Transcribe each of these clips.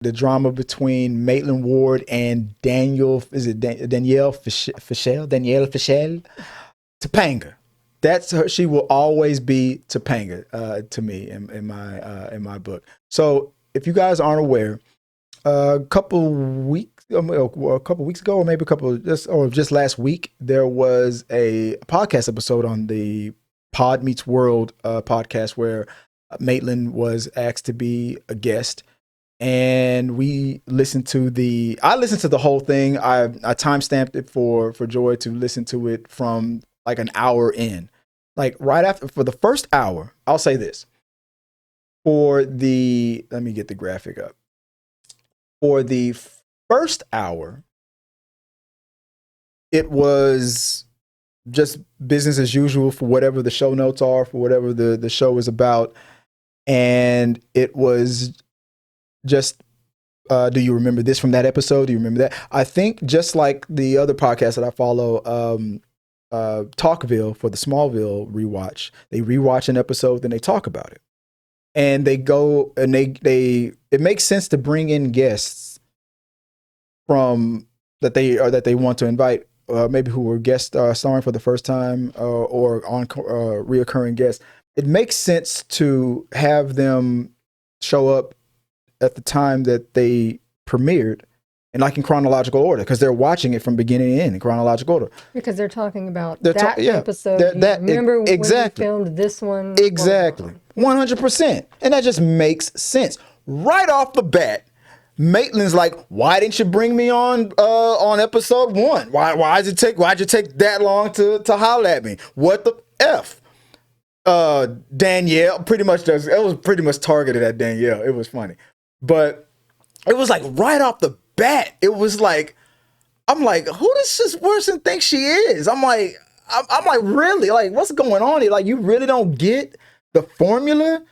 the drama between Maitland Ward and Danielle Fishel? Danielle Fishel? Topanga. That's her. She will always be Topanga to me in my book. So if you guys aren't aware, a couple weeks ago, or maybe just last week, there was a podcast episode on the Pod Meets World podcast where Maitland was asked to be a guest, and I listened to the whole thing. I timestamped it for Joy to listen to it from like an hour in, like right after. For the first hour, I'll say this: let me get the graphic up. For the first hour, it was just business as usual for whatever the show notes are, for whatever the show is about. And it was just, do you remember this from that episode? Do you remember that? I think just like the other podcasts that I follow, Talkville, for the Smallville rewatch, they rewatch an episode, then they talk about it. And they go and it makes sense to bring in guests from that they want to invite, maybe who were guest starring for the first time, or on reoccurring guests. It makes sense to have them show up at the time that they premiered, and like in chronological order, because they're watching it from beginning to end in chronological order. Because they're talking about episode. Remember exactly. when we filmed this one? Exactly. 100%. And that just makes sense. Right off the bat, Maitland's like, why didn't you bring me on episode 1? Why'd you take that long to holler at me? What the F? Danielle it was pretty much targeted at Danielle. It was funny. But it was like right off the bat, it was like, I'm like, who does this person think she is? I'm like, really? Like, what's going on here? Like, you really don't get the formula?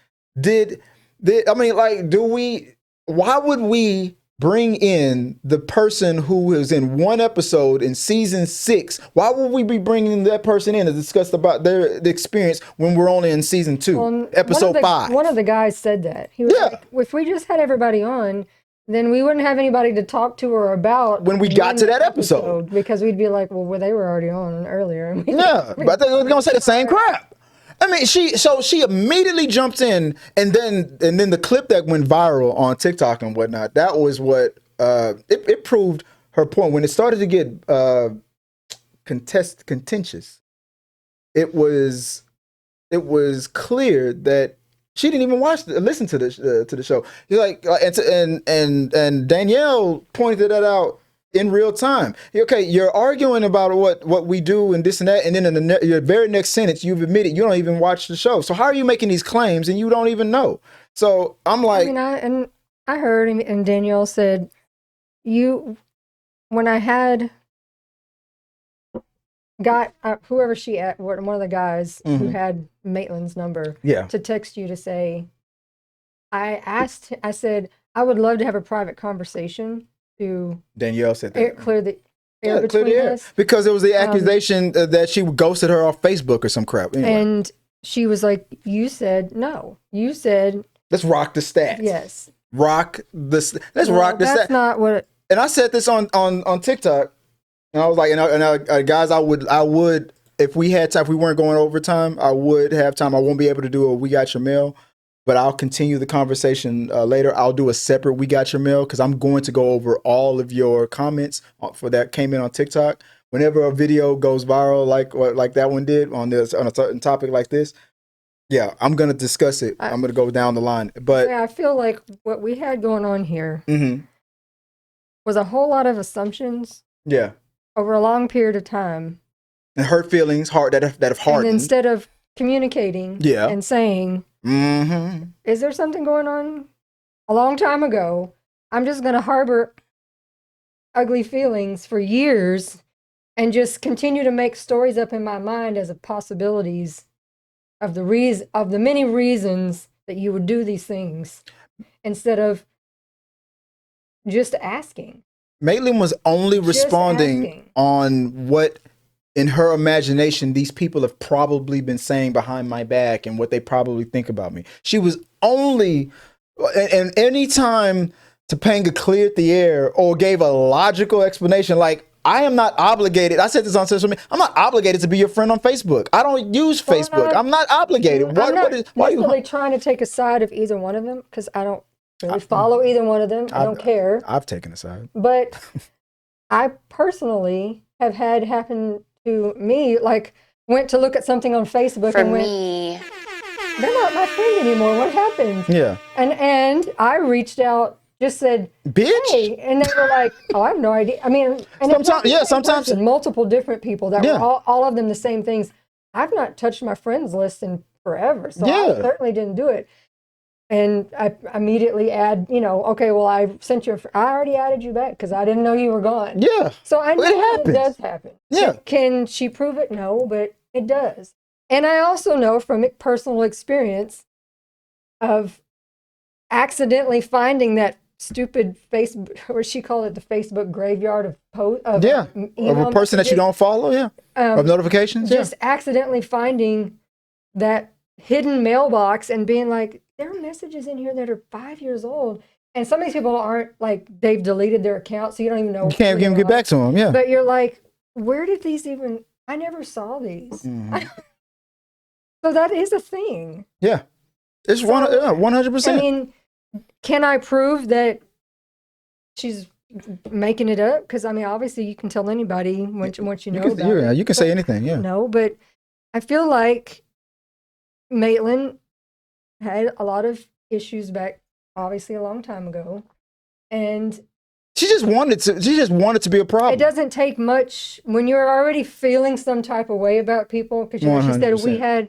Why would we bring in the person who is in one episode in season 6? Why would we be bringing that person in to discuss about the experience when we're only in season 2, episode 5? One of the guys said that. He was like, if we just had everybody on, then we wouldn't have anybody to talk to or about when we got to that episode. Because we'd be like, well, they were already on earlier. But I think we're going to say the same crap. I mean, she immediately jumps in, and then the clip that went viral on TikTok and whatnot, that was what it proved her point. When it started to get contentious, it was clear that she didn't even listen to the show. You're like, and Danielle pointed that out in real time. Okay, you're arguing about what we do and this and that, and then in your very next sentence, you've admitted you don't even watch the show. So how are you making these claims and you don't even know? So I'm like, I heard, and Danielle said, when I had got whoever one of the guys who had Maitland's number, to text you to say, I said, I would love to have a private conversation. Danielle said that. Clear the air between us. Because it was the accusation that she ghosted her off Facebook or some crap. Anyway. And she was like, you said no. You said, let's rock the stats. Yes. Let's rock the stats. That's not what. And I said this on TikTok. And I was like, guys, I would, if we had time, if we weren't going overtime, I would have time. I won't be able to do a We Got Your Mail, but I'll continue the conversation later. I'll do a separate We Got Your Mail, because I'm going to go over all of your comments for that came in on TikTok. Whenever a video goes viral like that one did on a certain topic like this, I'm going to discuss it. I'm going to go down the line. But I feel like what we had going on here was a whole lot of assumptions. Yeah. Over a long period of time. And hurt feelings, that have hardened. And instead of communicating and saying, is there something going on? A long time ago, I'm just going to harbor ugly feelings for years and just continue to make stories up in my mind as possibilities of the many reasons that you would do these things, instead of just asking. Maitland was only responding on what, in her imagination, these people have probably been saying behind my back and what they probably think about me. She was only, and anytime Topanga cleared the air or gave a logical explanation. Like, I am not obligated. I said this on social media. I'm not obligated to be your friend on Facebook. I don't use Facebook. I'm not obligated. Why are you trying to take a side of either one of them? Because I don't really follow either one of them. I don't care. I've taken a side. But I personally have had happen to me, like, went to look at something on Facebook and went, they're not my friend anymore. What happened? Yeah. And I reached out, just said, bitch. Hey, and they were like, oh, I have no idea. I mean, and sometimes multiple different people that were all of them the same things. I've not touched my friends list in forever, so I certainly didn't do it. And I immediately okay, well, I already added you back because I didn't know you were gone. Yeah. So I know it does happen. Yeah. Can she prove it? No, but it does. And I also know from personal experience of accidentally finding that stupid Facebook, or she called it the Facebook graveyard of of a person that you don't follow, of notifications. Just accidentally finding that hidden mailbox and being like, there are messages in here that are 5 years old. And some of these people aren't, like, they've deleted their account, so you don't even know. You can't even get back to them, yeah. But you're like, where did these even, I never saw these. Mm-hmm. So that is a thing. Yeah. It's 100%. I mean, can I prove that she's making it up? Because, I mean, obviously you can tell anybody once you know about it. You can say anything, yeah. No, but I feel like Maitland had a lot of issues back, obviously, a long time ago. And she just wanted to be a problem. It doesn't take much when you're already feeling some type of way about people. Because she said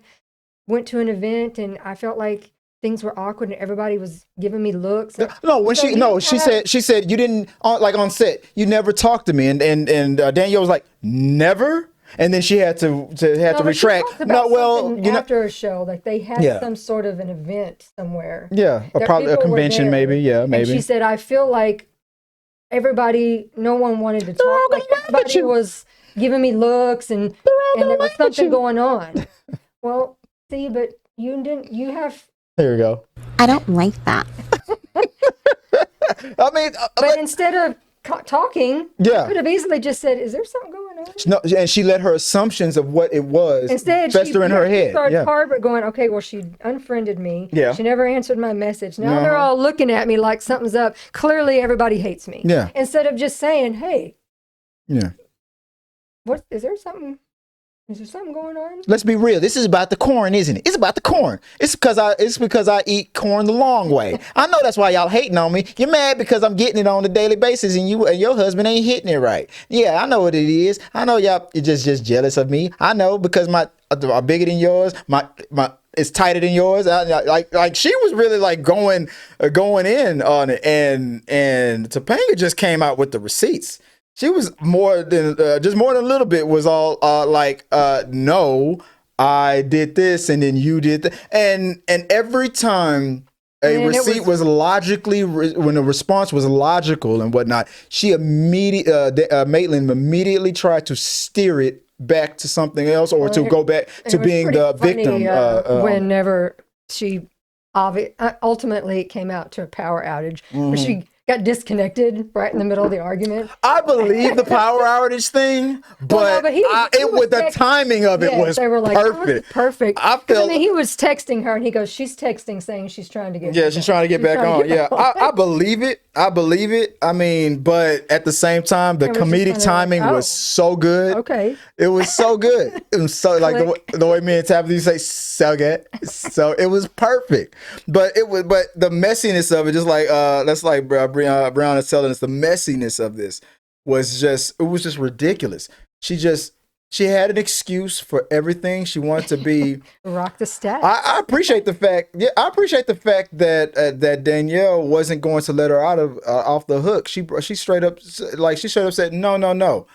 went to an event and I felt like things were awkward and everybody was giving me looks. She said you didn't on set. You never talked to me, and Danielle was like, never. And then she had to retract. After a show, like they had some sort of an event somewhere. Yeah, probably a convention, maybe. Yeah, maybe. And she said, I feel like no one wanted to talk. Like everybody was giving me looks, and there was something going on. Well, see, but you have. There we go. I don't like that. I mean, but instead of talking, you could have easily just said, "Is there something going on?" No, and she let her assumptions of what it was fester in her head. Started hard, going, "Okay, well, she unfriended me. Yeah, she never answered my message. Now they're all looking at me like something's up. Clearly, everybody hates me. Yeah. Instead of just saying, "Hey, yeah, what is there something?" Is there something going on? Let's be real. This is about the corn, isn't it? It's about the corn. It's because I eat corn the long way. I know that's why y'all hating on me. You're mad because I'm getting it on a daily basis, and you and your husband ain't hitting it right. Yeah, I know what it is. I know y'all are just jealous of me. I know because my are bigger than yours. My it's tighter than yours. Like she was really like going in on it, and Topanga just came out with the receipts. She was more than a little bit was all no, I did this and then you did that. And every time receipt was logically, when the response was logical and whatnot, Maitland immediately tried to steer it back to something else or to go back to being the victim. Whenever she ultimately it came out to a power outage, where she got disconnected right in the middle of the argument. I believe the power outage thing, but the timing of it was perfect. Perfect. He was texting her, and he goes, "She's texting saying she's trying to get she's trying to get back on." Yeah, I believe it. I mean, but at the same time, the comedic timing was so good. Okay, it was so good. It was so like the way me and Tabitha say "so good," so it was perfect. But the messiness of it, just like that's like Brown is telling us, the messiness of this was just ridiculous. She had an excuse for everything. She wanted to be rock the stats. I appreciate the fact. Yeah, I appreciate the fact that Danielle wasn't going to let her off the hook. She straight up said no.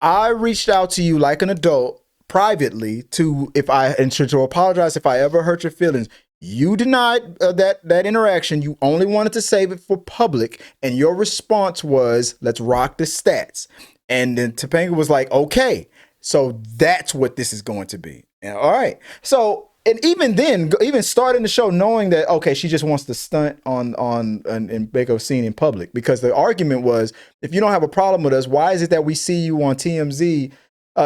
I reached out to you like an adult privately to apologize if I ever hurt your feelings. You denied that interaction. You only wanted to save it for public, and your response was, "Let's rock the stats." And then Topanga was like, "Okay, so that's what this is going to be." And, all right. So And even then, even starting the show knowing that, okay, she just wants to stunt and make a scene in public, because the argument was, if you don't have a problem with us, why is it that we see you on TMZ?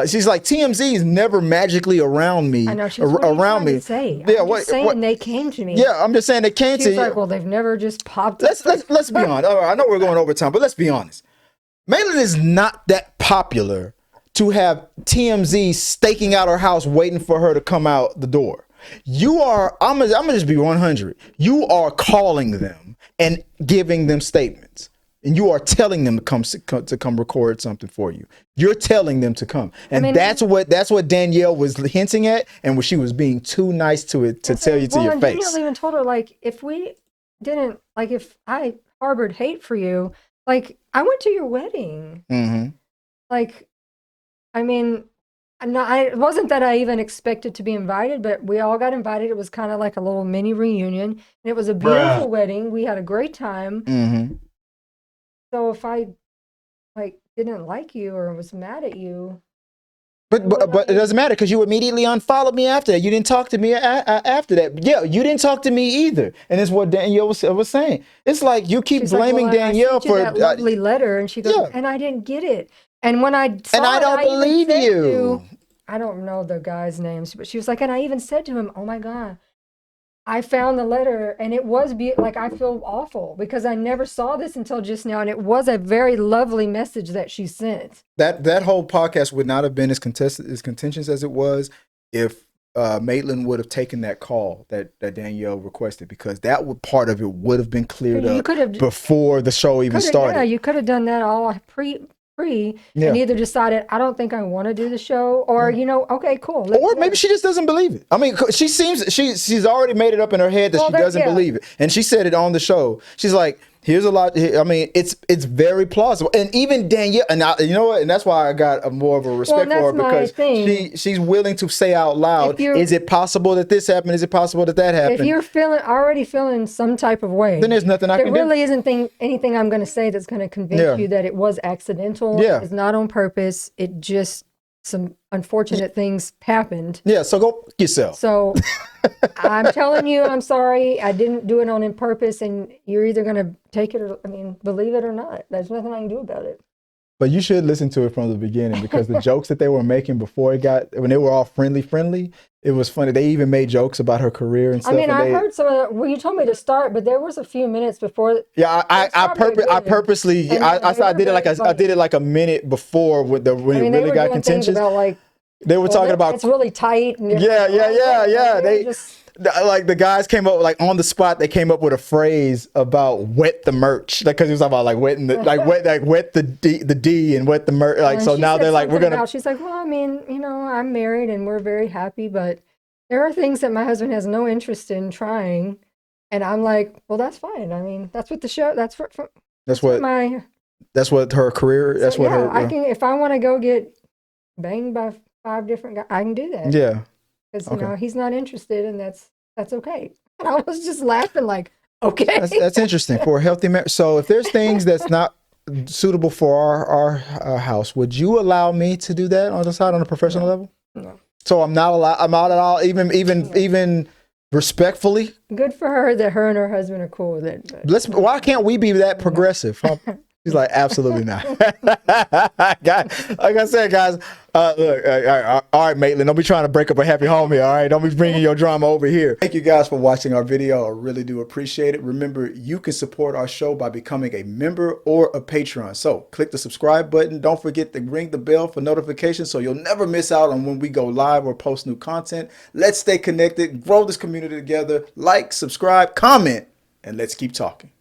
She's like, TMZ is never magically around me. I know, she's around me. Say? Yeah, I'm just saying they came to me. Yeah, I'm just saying they came to you. She's like, well, they've never just popped. Let's be honest. All right, I know we're going over time, but let's be honest. Maitland is not that popular to have TMZ staking out her house waiting for her to come out the door. You are, I'm gonna just be 100. You are calling them and giving them statements. And you are telling them to come record something for you. You're telling them to come, and that's what Danielle was hinting at, and what she was being too nice to it to tell you to your face. Danielle even told her, like, if I harbored hate for you, like, I went to your wedding. Mm-hmm. Like, I mean, it wasn't that I even expected to be invited, but we all got invited. It was kind of like a little mini reunion, and it was a beautiful wedding. We had a great time. Mm-hmm. So if I didn't like you or was mad at you, but it doesn't matter, because you immediately unfollowed me after that. You didn't talk to me after that. Yeah, you didn't talk to me either, and it's what Danielle was saying. It's like you keep blaming Danielle for that lovely letter, and she goes, and I didn't get it. And when I saw I don't believe you. I don't know the guy's names, but she was like, and I even said to him, "Oh my God, I found the letter, and it was like, I feel awful because I never saw this until just now, and it was a very lovely message that she sent." That whole podcast would not have been as contentious as it was if Maitland would have taken that call that Danielle requested, because that part of it would have been cleared up before the show even started. Yeah, you could have done that all pre and either decided, I don't think I want to do the show, or okay, cool. Or maybe she just doesn't believe it. I mean, she's already made it up in her head that she doesn't believe it, and she said it on the show. She's like, here's a lot. I mean, it's very plausible, and even Danielle, and you know what, and that's why I got more of a respect for her, because she's willing to say out loud, is it possible that this happened? Is it possible that happened? If you're already feeling some type of way, then there's nothing I can do. There really isn't anything I'm going to say that's going to convince you that it was accidental. Yeah. It's not on purpose. It just, some unfortunate things happened. Yeah, so go yourself. So I'm telling you, I'm sorry. I didn't do it on purpose, and you're either going to take it or, believe it or not. There's nothing I can do about it. But you should listen to it from the beginning, because the jokes that they were making when they were all friendly, it was funny. They even made jokes about her career and stuff. I heard some of you told me to start, but there was a few minutes before. Yeah, I purposely, I did it like a minute before when it really got contentious. About they were talking about it's really tight. And yeah. They just, like, the guys came up, like, on the spot, they came up with a phrase about wet the merch, like, because he was talking about like wet the D and wet the merch, like, so now they're like, we're gonna. She's like, well, I'm married and we're very happy, but there are things that my husband has no interest in trying, and I'm like, well, that's fine. That's what the show. That's what her career. That's what her. I can, if I want to go get banged by 5 different guys, I can do that. Yeah. Because he's not interested, and that's okay. And I was just laughing, like, okay. That's interesting for a healthy marriage. So if there's things that's not suitable for our house, would you allow me to do that on the side, on a professional level? No. So I'm not at all, even respectfully. Good for her that her and her husband are cool with it. Why can't we be that progressive? Huh? He's like, absolutely not. Like I said, guys, look, all right, Maitland, don't be trying to break up a happy home here, all right? Don't be bringing your drama over here. Thank you guys for watching our video. I really do appreciate it. Remember, you can support our show by becoming a member or a patron. So click the subscribe button. Don't forget to ring the bell for notifications so you'll never miss out on when we go live or post new content. Let's stay connected, grow this community together. Like, subscribe, comment, and let's keep talking.